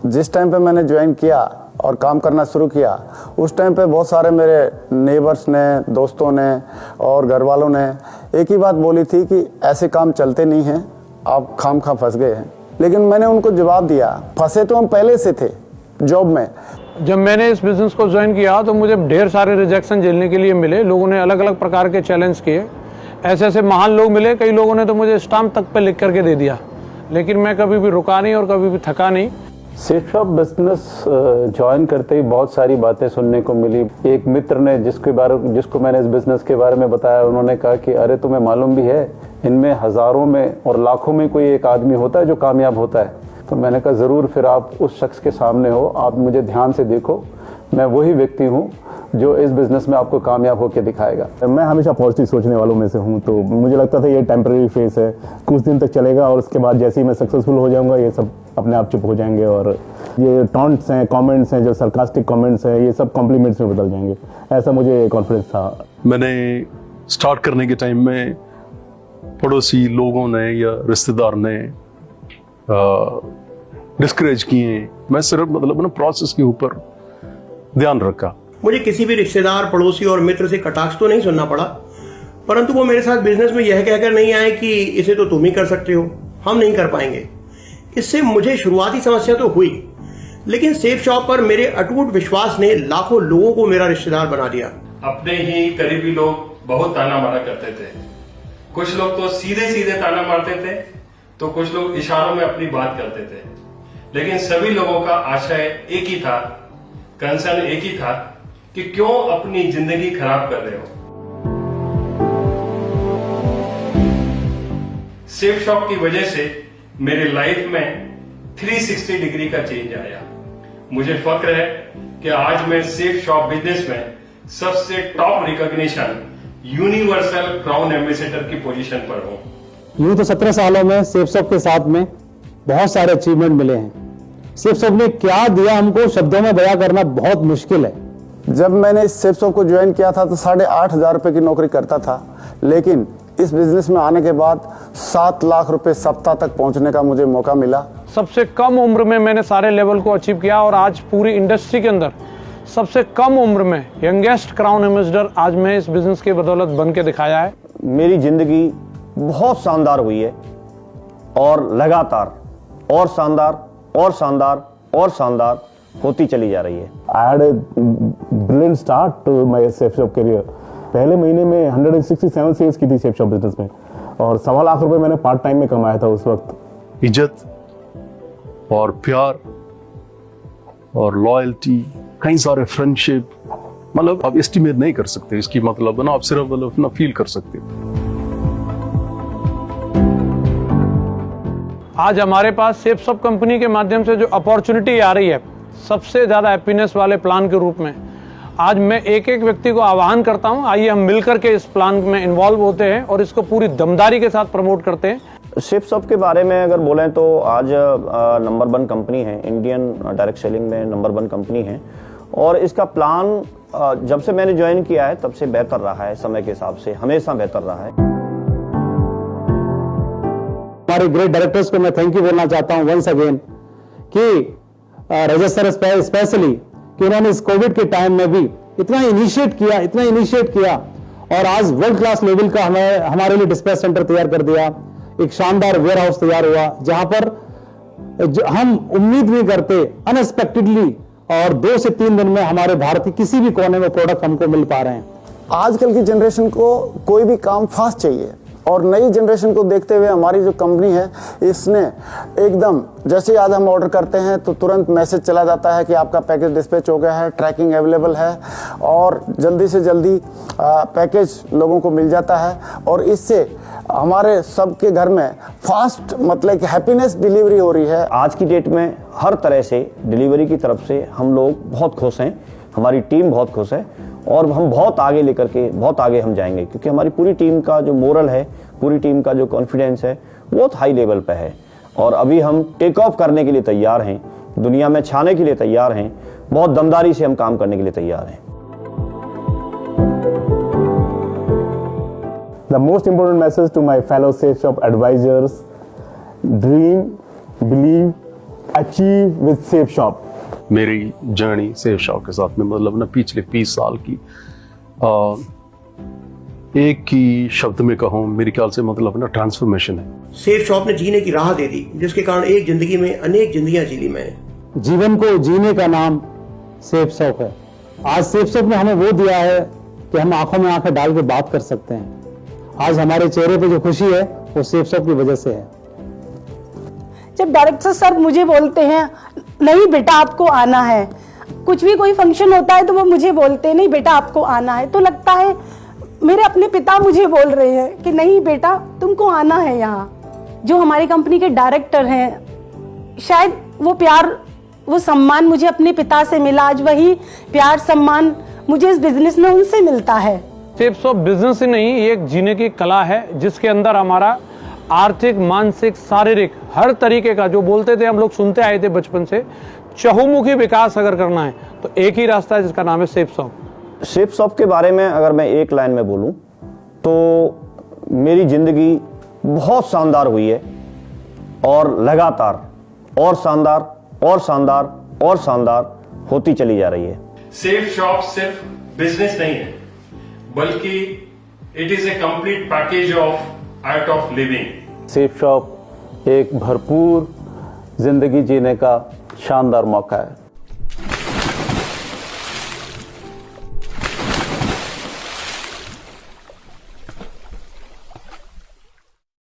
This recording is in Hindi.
जिस टाइम पे मैंने ज्वाइन किया और काम करना शुरू किया, उस टाइम पे बहुत सारे मेरे नेबर्स ने, दोस्तों ने और घर वालों ने एक ही बात बोली थी कि ऐसे काम चलते नहीं हैं, आप खामखा फंस गए हैं। लेकिन मैंने उनको जवाब दिया, फंसे तो हम पहले से थे जॉब में। जब मैंने इस बिज़नेस को ज्वाइन किया तो मुझे ढेर सारे रिजेक्शन झेलने के लिए मिले। लोगों ने अलग अलग प्रकार के चैलेंज किए, ऐसे ऐसे महान लोग मिले, कई लोगों ने तो मुझे स्टाम्प तक पे लिख करके दे दिया, लेकिन मैं कभी भी रुका नहीं और कभी भी थका नहीं। सेफ शॉप बिजनेस ज्वाइन करते ही बहुत सारी बातें सुनने को मिली। एक मित्र ने जिसको मैंने इस बिजनेस के बारे में बताया, उन्होंने कहा कि अरे तुम्हें मालूम भी है, इनमें हजारों में और लाखों में कोई एक आदमी होता है जो कामयाब होता है। तो मैंने कहा ज़रूर, फिर आप उस शख्स के सामने हो, आप मुझे ध्यान से देखो, मैं वही व्यक्ति हूँ जो इस बिजनेस में आपको कामयाब होकर दिखाएगा। मैं हमेशा पॉजिटिव सोचने वालों में से हूँ, तो मुझे लगता था ये टेम्परेरी फेस है, कुछ दिन तक चलेगा और उसके बाद जैसे ही मैं सक्सेसफुल हो जाऊंगा ये सब अपने आप चुप हो जाएंगे और ये टॉन्ट्स हैं, कमेंट्स हैं, जो सरकास्टिक कमेंट्स हैं, ये सब कॉम्प्लीमेंट्स में बदल जाएंगे। ऐसा मुझे कॉन्फिडेंस था। मैंने स्टार्ट करने के टाइम में पड़ोसी लोगों ने या रिश्तेदार ने डिस्करेज किए। मैं सिर्फ ना प्रोसेस के ऊपर ध्यान रखा। मुझे किसी भी रिश्तेदार, पड़ोसी और मित्र से कटाक्ष तो नहीं सुनना पड़ा, परंतु वो मेरे साथ बिजनेस में यह कहकर नहीं आए कि इसे तो तुम ही कर सकते हो, हम नहीं कर पाएंगे। इससे मुझे शुरुआती समस्या तो हुई, लेकिन सेफ शॉप पर मेरे अटूट विश्वास ने लाखों लोगों को मेरा रिश्तेदार बना दिया। अपने ही करीबी लोग बहुत ताना मारा करते थे। कुछ लोग तो सीधे सीधे ताना मारते थे, तो कुछ लोग इशारों में अपनी बात करते थे, लेकिन सभी लोगों का आशय एक ही था, कंसर्न एक ही था कि क्यों अपनी जिंदगी खराब कर रहे हो। सेफ शॉप की वजह से मेरे लाइफ में 360 डिग्री का चेंज आया। मुझे फक्र है कि आज मैं सेफ शॉप बिजनेस में सबसे top recognition universal crown ambassador की पोजीशन पर हूं। यूं तो 17 सालों में सेफ शॉप के साथ में बहुत सारे अचीवमेंट मिले हैं। सेफ शॉप ने क्या दिया हमको शब्दों में बयां करना बहुत मुश्किल है। जब मैंने इस सेफ शॉप को ज्वाइन किया था तो 8,500 रुपए की नौकरी करता था, लेकिन इस बिजनेस में आने के बाद 7 लाख रुपए सप्ताह तक पहुंचने का मुझे मौका मिला। सबसे कम उम्र में मैंने सारे लेवल को अचीव किया और आज पूरी इंडस्ट्री के अंदर सबसे कम उम्र में यंगेस्ट क्राउन एम्बेसडर आज मैं इस बिजनेस की बदौलत बन के दिखाया है। मेरी जिंदगी बहुत शानदार हुई है और लगातार और शानदार और शानदार और शानदार होती चली जा रही है। I had a brilliant start to my Safe Shop career. पहले महीने में 167 सेल्स की थी सेफ शॉप बिजनेस में और 1.25 लाख रुपए मैंने पार्ट टाइम में कमाया था उस वक्त। इज्जत और प्यार और लॉयल्टी, कई सारे फ्रेंडशिप, मतलब आप एस्टिमेट नहीं कर सकते इसकी, मतलब ना आप सिर्फ अपना फील कर सकते हो। आज हमारे पास सेफ शॉप कंपनी के माध्यम से जो अपॉर्चुनिटी आ रही है, सबसे ज्यादा हैप्पीनेस वाले प्लान के रूप में, आज मैं एक एक व्यक्ति को आह्वान करता हूं, आइए हम मिलकर के इस प्लान में इन्वॉल्व होते हैं और इसको पूरी दमदारी के साथ प्रमोट करते हैं। सेफ शॉप के बारे में अगर बोलें तो आज नंबर 1 कंपनी है, इंडियन डायरेक्ट सेलिंग में नंबर 1 कंपनी है और इसका प्लान जब से मैंने ज्वाइन किया है तब से बेहतर रहा है, समय के हिसाब से हमेशा बेहतर रहा है। हमारे ग्रेट डायरेक्टर्स को मैं थैंक यू बोलना चाहता हूं वंस अगेन कि रजत सर स्पेशली कि उन्होंने इस कोविड के टाइम में भी इतना इनिशिएट किया और आज वर्ल्ड क्लास लेवल का हमारे लिए डिस्पैच सेंटर तैयार कर दिया। एक शानदार वेयर हाउस तैयार हुआ जहां पर हम उम्मीद नहीं करते, अनएक्सपेक्टेडली और 2 से 3 दिन में हमारे भारत के किसी भी कोने में प्रोडक्ट हमको मिल पा रहे हैं। आजकल की जनरेशन को कोई भी काम फास्ट चाहिए और नई जनरेशन को देखते हुए हमारी जो कंपनी है इसने एकदम, जैसे आज हम ऑर्डर करते हैं तो तुरंत मैसेज चला जाता है कि आपका पैकेज डिस्पैच हो गया है, ट्रैकिंग अवेलेबल है और जल्दी से जल्दी पैकेज लोगों को मिल जाता है और इससे हमारे सबके घर में फास्ट मतलब कि हैप्पीनेस डिलीवरी हो रही है। आज की डेट में हर तरह से डिलीवरी की तरफ से हम लोग बहुत खुश हैं, हमारी टीम बहुत खुश है और हम बहुत आगे लेकर के बहुत आगे हम जाएंगे, क्योंकि हमारी पूरी टीम का जो मोरल है, पूरी टीम का जो कॉन्फिडेंस है बहुत हाई लेवल पे है और अभी हम टेक ऑफ करने के लिए तैयार हैं, दुनिया में छाने के लिए तैयार हैं, बहुत दमदारी से हम काम करने के लिए तैयार हैं। The most important message to my fellow safe shop advisors: dream, believe, achieve with Safe Shop? मेरी जर्नी सेफ शॉप के साथ में मतलब ना पिछले 20 साल की एक ही शब्द में कहूँ मेरे ख्याल से मतलब ना ट्रांसफॉर्मेशन है। सेफ शॉप ने जीने की राह दे दी, जिसके कारण एक जिंदगी में अनेक जिंदगियां जी ली मैंने। जीवन को जीने का नाम सेफ शॉप है। आज सेफ शॉप ने हमें वो दिया है कि हम आंखों में आंखें डाल के बात कर सकते हैं। आज हमारे चेहरे पे जो खुशी है वो सेफ शॉप की वजह से है। जब डायरेक्टर सर मुझे बोलते हैं नहीं बेटा आपको आना है, कुछ भी कोई फंक्शन होता है तो वो मुझे बोलते हैं नहीं बेटा आपको आना है, तो लगता है मेरे अपने पिता मुझे बोल रहे हैं कि नहीं बेटा तुमको आना है यहाँ। जो हमारी कंपनी के डायरेक्टर हैं, शायद वो प्यार वो सम्मान मुझे अपने पिता से मिला, आज वही प्यार सम्मान मुझे इस बिजनेस में उनसे मिलता है। सेफ शॉप बिजनेस ही नहीं, ये एक जीने की कला है जिसके अंदर हमारा आर्थिक, मानसिक, शारीरिक हर तरीके का, जो बोलते थे हम लोग सुनते आए थे बचपन से, चहुमुखी विकास अगर करना है तो एक ही रास्ता है जिसका नाम है सेफ शॉप। सेफ शॉप के बारे में अगर मैं एक लाइन में बोलूं तो मेरी जिंदगी बहुत शानदार हुई है और लगातार और शानदार और शानदार और शानदार होती चली जा रही है। सेफ शॉप सिर्फ बिजनेस नहीं है, बल्कि it is a complete package of art of living. Safe shop एक भरपूर जिंदगी जीने का शानदार मौका है।